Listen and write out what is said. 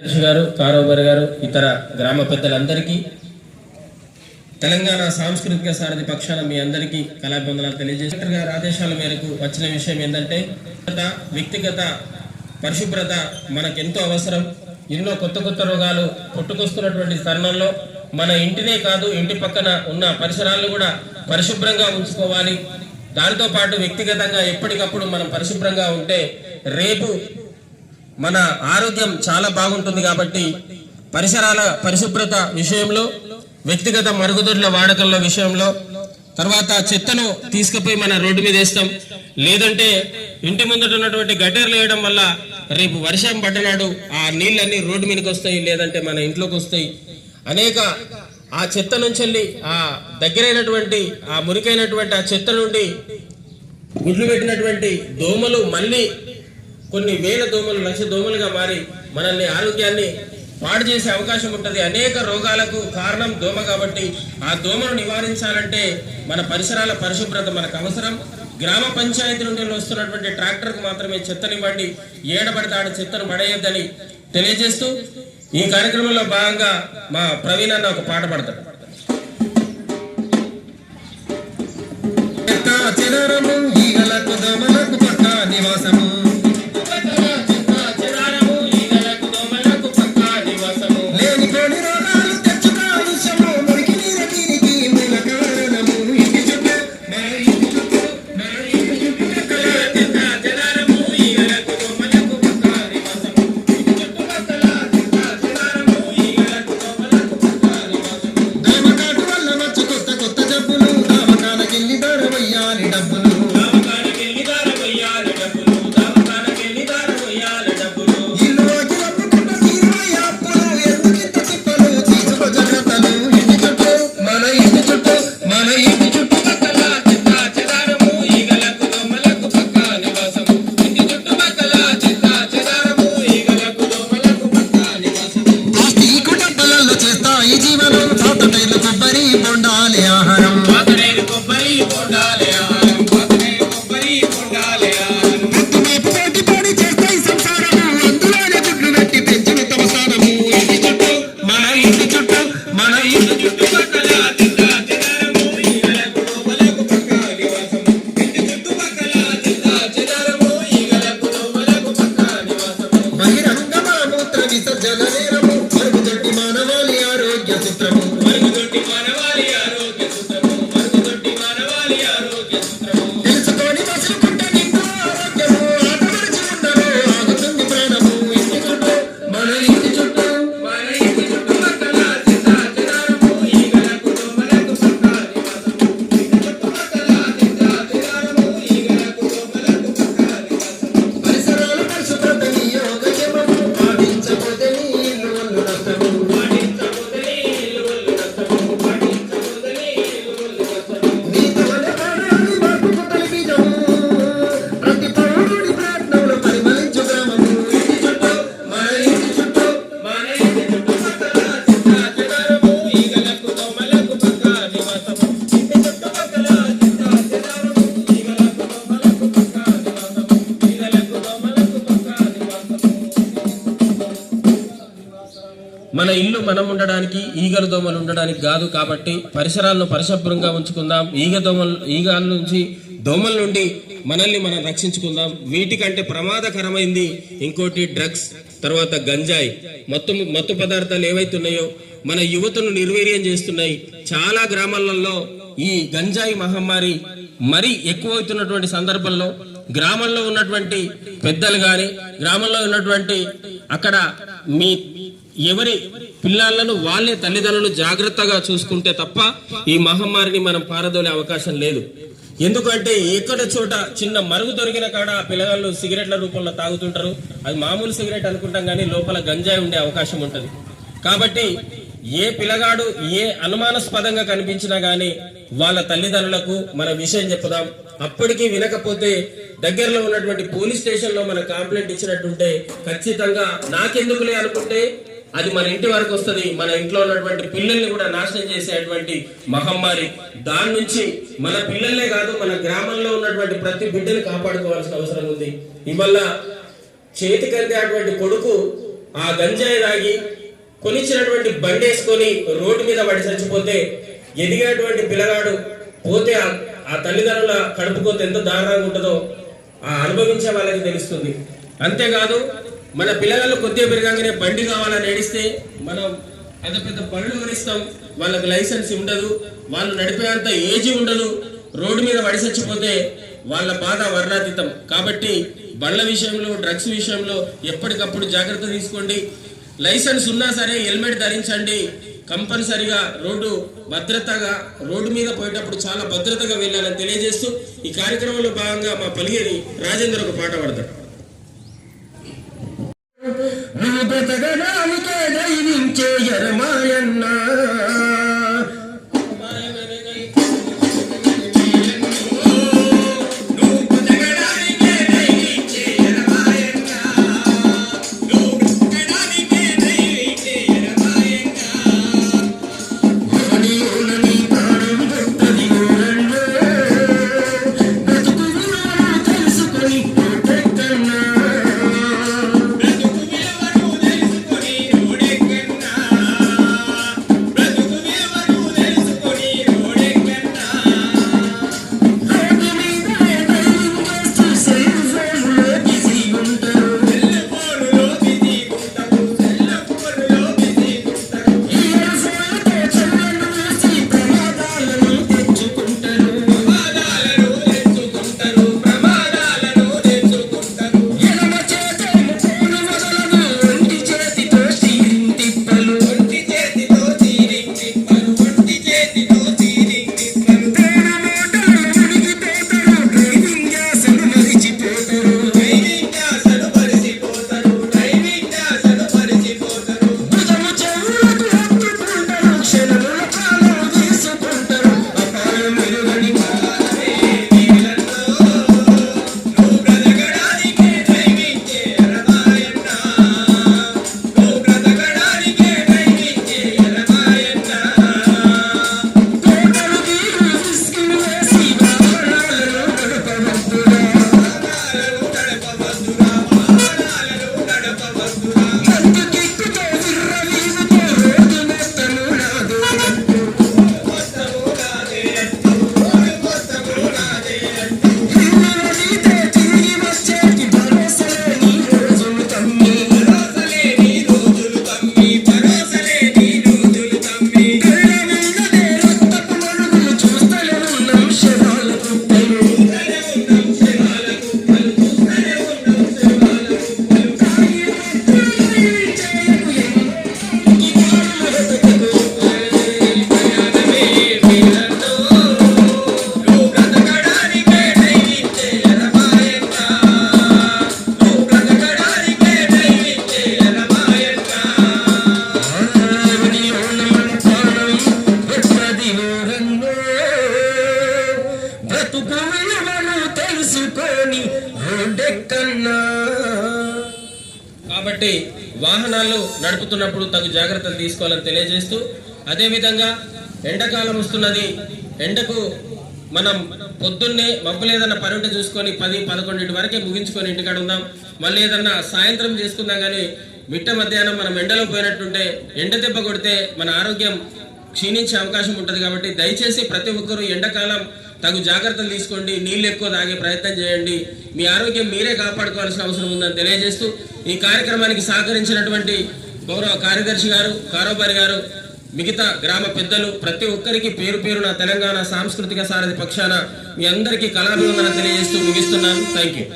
గారు కారోబర్ గారు ఇతర గ్రామ పెద్దలందరికీ తెలంగాణ సాంస్కృతిక సారథి పక్షాన మీ అందరికీ కళాభివందనాలు తెలియజేస్తారు. గారి ఆదేశాల మేరకు వచ్చిన విషయం ఏంటంటే వ్యక్తిగత పరిశుభ్రత మనకెంతో అవసరం. ఎన్నో కొత్త కొత్త రోగాలు పుట్టుకొస్తున్నటువంటి తరుణంలో మన ఇంటినే కాదు ఇంటి పక్కన ఉన్న పరిసరాలను కూడా పరిశుభ్రంగా ఉంచుకోవాలి. దానితో పాటు వ్యక్తిగతంగా ఎప్పటికప్పుడు మనం పరిశుభ్రంగా ఉంటే రేపు మన ఆరోగ్యం చాలా బాగుంటుంది. కాబట్టి పరిసరాల పరిశుభ్రత విషయంలో, వ్యక్తిగత మరుగుదొడ్ల వాడకంలో విషయంలో, తర్వాత చెత్తను తీసుకుపోయి మన రోడ్డు మీద వేస్తాం, లేదంటే ఇంటి ముందట ఉన్నటువంటి గటర్లు వేయడం వల్ల రేపు వర్షం పడ్డనాడు ఆ నీళ్ళన్నీ రోడ్డు మీదకి వస్తాయి, లేదంటే మన ఇంట్లోకి వస్తాయి. అనేక ఆ చెత్త నుంచి వెళ్ళి ఆ దగ్గరైనటువంటి ఆ మురికైనటువంటి ఆ చెత్త నుండి గుడ్లు పెట్టినటువంటి దోమలు మళ్ళీ కొన్ని వేల దోమలు, లక్ష దోమలుగా మారి మనల్ని ఆరోగ్యాన్ని పాడు చేసే అవకాశం ఉంటుంది. అనేక రోగాలకు కారణం దోమ. కాబట్టి ఆ దోమను నివారించాలంటే మన పరిసరాల పరిశుభ్రత మనకు అవసరం. గ్రామ పంచాయతీ నుండి వస్తున్నటువంటి ట్రాక్టర్కు మాత్రమే చెత్తనివ్వండి, ఏడబడితే ఆడ చెత్తను పడేయద్దని తెలియజేస్తూ ఈ కార్యక్రమంలో భాగంగా మా ప్రవీణ్ అన్న ఒక పాట పాడతాడు. నివాసము మన ఇల్లు మనం ఉండడానికి, ఈగల దోమలు ఉండడానికి కాదు. కాబట్టి పరిసరాలను పరిశుభ్రంగా ఉంచుకుందాం. ఈగల నుంచి, దోమల నుండి మనల్ని మనం రక్షించుకుందాం. వీటికంటే ప్రమాదకరమైంది ఇంకోటి డ్రగ్స్, తర్వాత గంజాయి, మత్తు పదార్థాలు ఏవైతున్నాయో మన యువతను నిర్వీర్యం చేస్తున్నాయి. చాలా గ్రామాలలో ఈ గంజాయి మహమ్మారి మరీ ఎక్కువవుతున్నటువంటి సందర్భంలో గ్రామంలో ఉన్నటువంటి పెద్దలు కానీ, గ్రామంలో ఉన్నటువంటి అక్కడ మీ ఎవరి పిల్లలను వాళ్ళే తల్లిదండ్రులు జాగ్రత్తగా చూసుకుంటే తప్ప ఈ మహమ్మారిని మనం పారదోలే అవకాశం లేదు. ఎందుకంటే ఎక్కడ చోట చిన్న మరుగు దొరికిన కాడ పిల్లగాళ్ళు సిగరెట్ల రూపంలో తాగుతుంటారు. అది మామూలు సిగరెట్ అనుకుంటాం కానీ లోపల గంజాయి ఉండే అవకాశం ఉంటుంది. కాబట్టి ఏ పిల్లగాడు ఏ అనుమానాస్పదంగా కనిపించినా గానీ వాళ్ళ తల్లిదండ్రులకు మన విషయం చెప్పుదాం. అప్పటికీ వినకపోతే దగ్గరలో ఉన్నటువంటి పోలీస్ స్టేషన్ లో మన కంప్లైంట్ ఇచ్చినట్టుంటే ఖచ్చితంగా నాకెందుకులే అనుకుంటే అది మన ఇంటి వరకు వస్తుంది. మన ఇంట్లో ఉన్నటువంటి పిల్లల్ని కూడా నాశనం చేసేటువంటి మహమ్మారి. దాని నుంచి మన పిల్లలే కాదు, మన గ్రామంలో ఉన్నటువంటి ప్రతి బిడ్డని కాపాడుకోవాల్సిన అవసరం ఉంది. ఇవల్ల చేతికందేటువంటి కొడుకు ఆ గంజాయి తాగి కొనిచ్చినటువంటి బండేసుకొని రోడ్డు మీద పడి చచ్చిపోతే ఎదిగేటువంటి పిల్లగాడు పోతే ఆ తల్లిదండ్రుల కడుపుకోతే ఎంత దారుణంగా ఉంటుందో ఆ అనుభవించే వాళ్ళకి తెలుస్తుంది. అంతేకాదు మన పిల్లలు కొద్దిగా పెరగానే బండి కావాలని ఏడిస్తే మనం పెద్ద పెద్ద బండ్లు కొనిస్తాం, వాళ్ళకి లైసెన్స్ ఉండదు, వాళ్ళు నడిపేంత ఏజీ ఉండదు, రోడ్డు మీద పడి చచ్చిపోతే వాళ్ళ బాధ వర్ణాతీతం. కాబట్టి బండ్ల విషయంలో డ్రగ్స్ విషయంలో ఎప్పటికప్పుడు జాగ్రత్త తీసుకోండి. లైసెన్స్ ఉన్నా సరే హెల్మెట్ ధరించండి. కంపల్సరిగా రోడ్డు మీద పోయేటప్పుడు చాలా భద్రతగా వెళ్ళాలని తెలియజేస్తూ ఈ కార్యక్రమంలో భాగంగా మా పలిగేరి రాజేంద్ర ఒక పాట పాడతాడు. కాబట్టి వాహనాలు నడుపుతున్నప్పుడు తగు జాగ్రత్తలు తీసుకోవాలని తెలియజేస్తూ, అదేవిధంగా ఎండాకాలం వస్తున్నది. ఎండకు మనం పొద్దున్నే మబ్బులు ఏదన్నా పని ఉంటే చూసుకొని 10-11 వరకే ముగించుకొని ఇంటికాడ ఉందాం. మళ్ళీ ఏదన్నా సాయంత్రం చేసుకుందాం. కానీ మిట్ట మధ్యాహ్నం మనం ఎండలో పోయినట్టుంటే ఎండ దెబ్బ కొడితే మన ఆరోగ్యం క్షీణించే అవకాశం ఉంటుంది. కాబట్టి దయచేసి ప్రతి ఒక్కరూ ఎండాకాలం తగు జాగ్రత్తలు తీసుకోండి, నీళ్ళు ఎక్కువ తాగే ప్రయత్నం చేయండి, మీ ఆరోగ్యం మీరే కాపాడుకోవాల్సిన అవసరం ఉందని తెలియజేస్తూ ఈ కార్యక్రమానికి సహకరించినటువంటి గౌరవ కార్యదర్శి గారు, కారోబారి గారు, మిగతా గ్రామ పెద్దలు ప్రతి ఒక్కరికి పేరు పేరున తెలంగాణ సాంస్కృతిక సారథి పక్షాన మీ అందరికీ కళాభివందన తెలియజేస్తూ ముగిస్తున్నాను. Thank you.